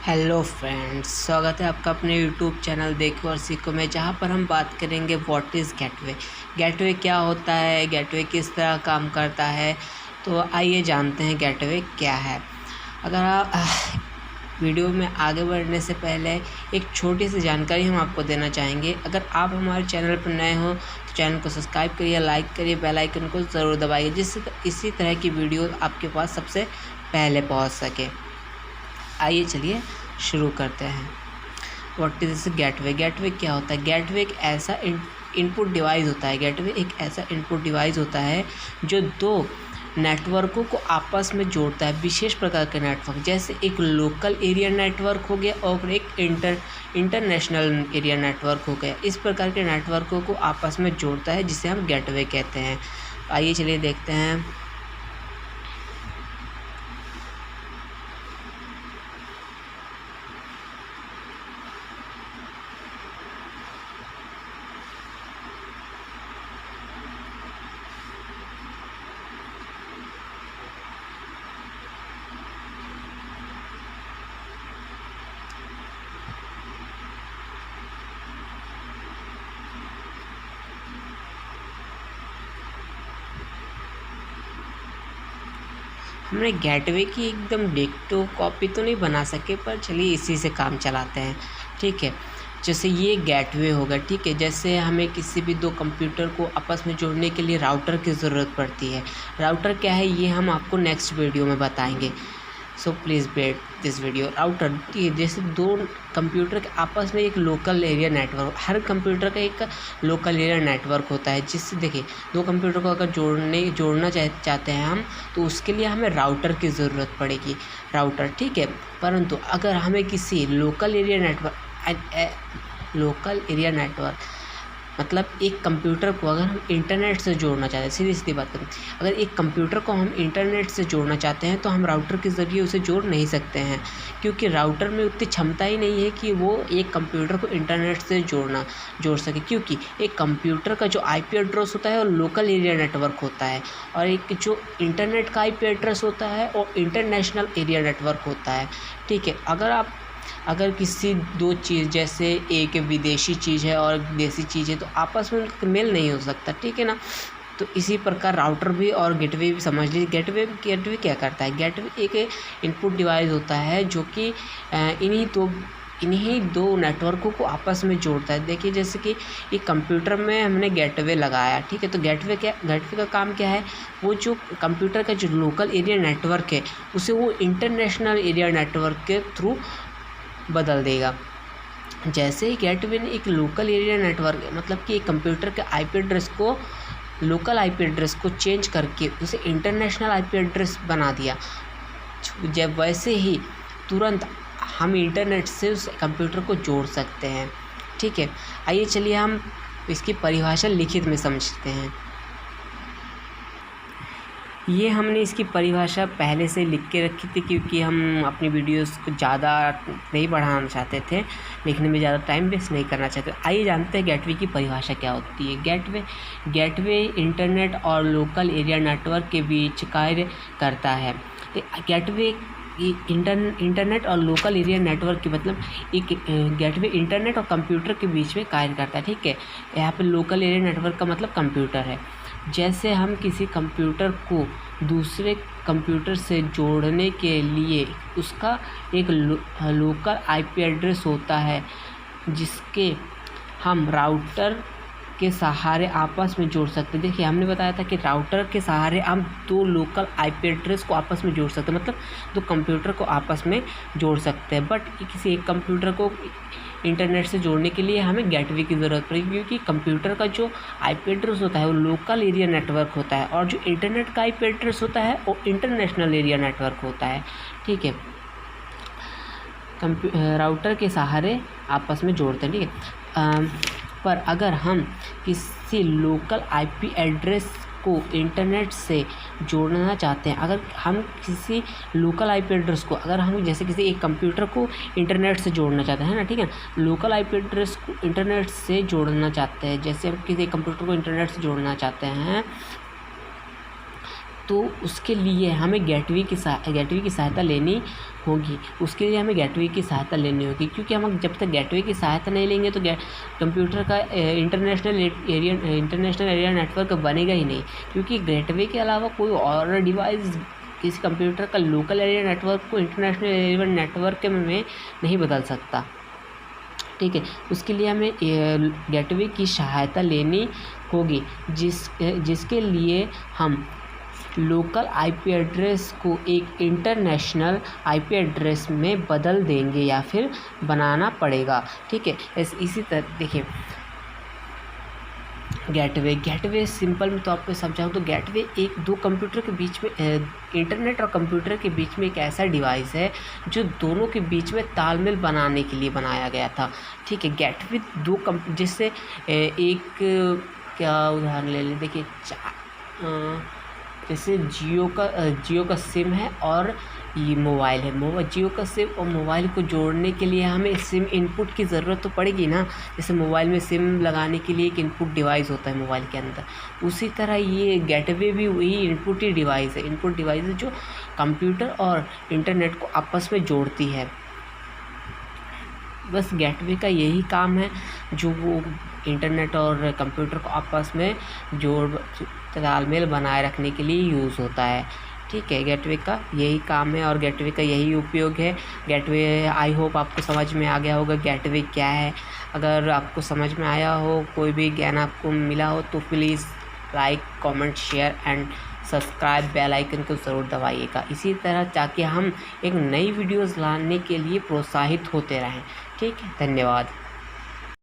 Hello friends, स्वागत है आपका अपने यूट्यूब चैनल देखो और सीखो में, जहाँ पर हम बात करेंगे व्हाट इज़ गेटवे। गेटवे क्या होता है, गेटवे किस तरह काम करता है। तो आइए जानते हैं गेटवे क्या है। अगर आप वीडियो में आगे बढ़ने से पहले एक छोटी सी जानकारी हम आपको देना चाहेंगे। अगर आप हमारे चैनल पर नए हो तो चैनल को सब्सक्राइब करिए, लाइक करिए, बेल आइकन को ज़रूर दबाइए, जिससे इसी तरह की वीडियो आपके पास सबसे पहले पहुँच सके। आइए चलिए शुरू करते हैं। What is gateway. गेटवे क्या होता है? गेटवे एक ऐसा इनपुट डिवाइस होता है। गेटवे एक ऐसा इनपुट डिवाइस होता है जो दो नेटवर्कों को आपस में जोड़ता है। विशेष प्रकार के नेटवर्क, जैसे एक लोकल एरिया नेटवर्क हो गया और एक इंटरनेशनल एरिया नेटवर्क हो गया। इस प्रकार के नेटवर्कों को आपस में जोड़ता है, जिसे हम गेटवे कहते हैं। आइए चलिए देखते हैं। हमने गेटवे की एकदम डिक्टो कॉपी तो नहीं बना सके, पर चलिए इसी से काम चलाते हैं। ठीक है, जैसे ये गेटवे होगा। ठीक है, जैसे हमें किसी भी दो कंप्यूटर को आपस में जोड़ने के लिए राउटर की ज़रूरत पड़ती है। राउटर क्या है ये हम आपको नेक्स्ट वीडियो में बताएंगे। So please wait this video. Router जैसे दो कंप्यूटर के आपस में एक लोकल एरिया नेटवर्क, हर कंप्यूटर का एक लोकल एरिया नेटवर्क होता है, जिससे देखिए दो कंप्यूटर को अगर जोड़ना चाहते हैं हम, तो उसके लिए हमें राउटर की ज़रूरत पड़ेगी। राउटर ठीक है, परंतु अगर हमें किसी लोकल एरिया नेटवर्क मतलब एक कंप्यूटर को अगर हम इंटरनेट से जोड़ना चाहते हैं, सीधी सीधी बात करें, अगर एक कंप्यूटर को हम इंटरनेट से जोड़ना चाहते हैं तो हम राउटर के ज़रिए उसे जोड़ नहीं सकते हैं, क्योंकि राउटर में उतनी क्षमता ही नहीं है कि वो एक कंप्यूटर को इंटरनेट से जोड़ सके। क्योंकि एक कंप्यूटर का जो आईपी एड्रेस होता है वो लोकल एरिया नेटवर्क होता है, और एक जो इंटरनेट का आईपी एड्रेस होता है वो इंटरनेशनल एरिया नेटवर्क होता है। ठीक है, अगर किसी दो चीज़, जैसे एक विदेशी चीज़ है और देसी चीज़ है, तो आपस में उनका मेल नहीं हो सकता। ठीक है ना। तो इसी प्रकार राउटर भी और गेटवे भी समझ लीजिए। गेटवे क्या करता है? गेटवे एक इनपुट डिवाइस होता है जो कि इन्हीं दो नेटवर्कों को आपस में जोड़ता है। देखिए, जैसे कि एक कंप्यूटर में हमने गेटवे लगाया। ठीक है, तो गेटवे का काम क्या है? वो जो कंप्यूटर का जो लोकल एरिया नेटवर्क है उसे वो इंटरनेशनल एरिया नेटवर्क के थ्रू बदल देगा। जैसे ही गेटवे ने एक लोकल एरिया नेटवर्क, मतलब कि एक कंप्यूटर के आईपी एड्रेस को, लोकल आईपी एड्रेस को चेंज करके उसे इंटरनेशनल आईपी एड्रेस बना दिया, जब वैसे ही तुरंत हम इंटरनेट से उस कंप्यूटर को जोड़ सकते हैं। ठीक है, आइए चलिए हम इसकी परिभाषा लिखित में समझते हैं। ये हमने इसकी परिभाषा पहले से लिख के रखी थी, क्योंकि हम अपनी वीडियोस को ज़्यादा नहीं बढ़ाना चाहते थे, लिखने में ज़्यादा टाइम वेस्ट नहीं करना चाहते। आइए जानते हैं गेटवे की परिभाषा क्या होती है। गेटवे इंटरनेट और लोकल एरिया नेटवर्क के बीच कार्य करता है। गेटवे इंटरनेट और लोकल एरिया नेटवर्क की मतलब एक गेटवे इंटरनेट और कंप्यूटर के बीच में कार्य करता है। ठीक है, यहाँ पे लोकल एरिया नेटवर्क का मतलब कंप्यूटर है। जैसे हम किसी कंप्यूटर को दूसरे कंप्यूटर से जोड़ने के लिए उसका एक लोकल आईपी एड्रेस होता है, जिसके हम राउटर के सहारे आपस में जोड़ सकते हैं। देखिए, हमने बताया था कि राउटर के सहारे हम दो लोकल आईपी एड्रेस को आपस में जोड़ सकते हैं, मतलब दो कंप्यूटर को आपस में जोड़ सकते हैं। बट किसी एक कंप्यूटर को इंटरनेट से जोड़ने के लिए हमें गेटवे की ज़रूरत पड़ेगी, क्योंकि कंप्यूटर का जो आईपी एड्रेस होता है वो लोकल एरिया नेटवर्क होता है, और जो इंटरनेट का आईपी एड्रेस होता है वो इंटरनेशनल एरिया नेटवर्क होता है। ठीक है, राउटर के सहारे आपस में जोड़ते हैं। ठीक है, पर अगर हम किसी लोकल आईपी एड्रेस को इंटरनेट से जोड़ना चाहते हैं, अगर हम किसी लोकल आईपी एड्रेस को, अगर हम जैसे किसी एक कंप्यूटर को इंटरनेट से जोड़ना चाहते हैं ना, ठीक है, लोकल आईपी एड्रेस को इंटरनेट से जोड़ना चाहते हैं, जैसे हम किसी कंप्यूटर को इंटरनेट से जोड़ना चाहते हैं, तो उसके लिए हमें गेटवे की सहायता लेनी होगी। उसके लिए हमें गेटवे की सहायता लेनी होगी, क्योंकि हम जब तक गेटवे की सहायता नहीं लेंगे तो कंप्यूटर का इंटरनेशनल एरिया नेटवर्क बनेगा ही नहीं, क्योंकि गेटवे के अलावा कोई और डिवाइस किसी कंप्यूटर का लोकल एरिया नेटवर्क को इंटरनेशनल एरिया नेटवर्क में नहीं बदल सकता। ठीक है, उसके लिए हमें गेटवे की सहायता लेनी होगी, जिसके लिए हम लोकल आईपी एड्रेस को एक इंटरनेशनल आईपी एड्रेस में बदल देंगे या फिर बनाना पड़ेगा। ठीक है, इसी तरह देखिए गेटवे सिंपल में तो आपको समझाऊँ तो गेटवे एक दो कंप्यूटर के बीच में इंटरनेट और कंप्यूटर के बीच में एक ऐसा डिवाइस है जो दोनों के बीच में तालमेल बनाने के लिए बनाया गया था। ठीक है, गेटवे जिससे एक क्या उदाहरण ले लें, देखिए जैसे जियो का सिम है और ये मोबाइल है। जियो का सिम और मोबाइल को जोड़ने के लिए हमें सिम इनपुट की ज़रूरत तो पड़ेगी ना। जैसे मोबाइल में सिम लगाने के लिए एक इनपुट डिवाइस होता है मोबाइल के अंदर, उसी तरह ये गेटवे भी वही इनपुट डिवाइस है जो कंप्यूटर और इंटरनेट को आपस में जोड़ती है। बस गेटवे का यही काम है जो वो इंटरनेट और कंप्यूटर को आपस में तालमेल बनाए रखने के लिए यूज़ होता है। ठीक है, गेटवे का यही काम है और गेटवे का यही उपयोग है। गेटवे आई होप आपको समझ में आ गया होगा गेटवे क्या है। अगर आपको समझ में आया हो, कोई भी ज्ञान आपको मिला हो तो please like, comment, share and subscribe, bell icon को ज़रूर दबाइएगा, इसी तरह ताकि हम एक नई वीडियोज़ लाने के लिए प्रोत्साहित होते रहें। ठीक है, धन्यवाद।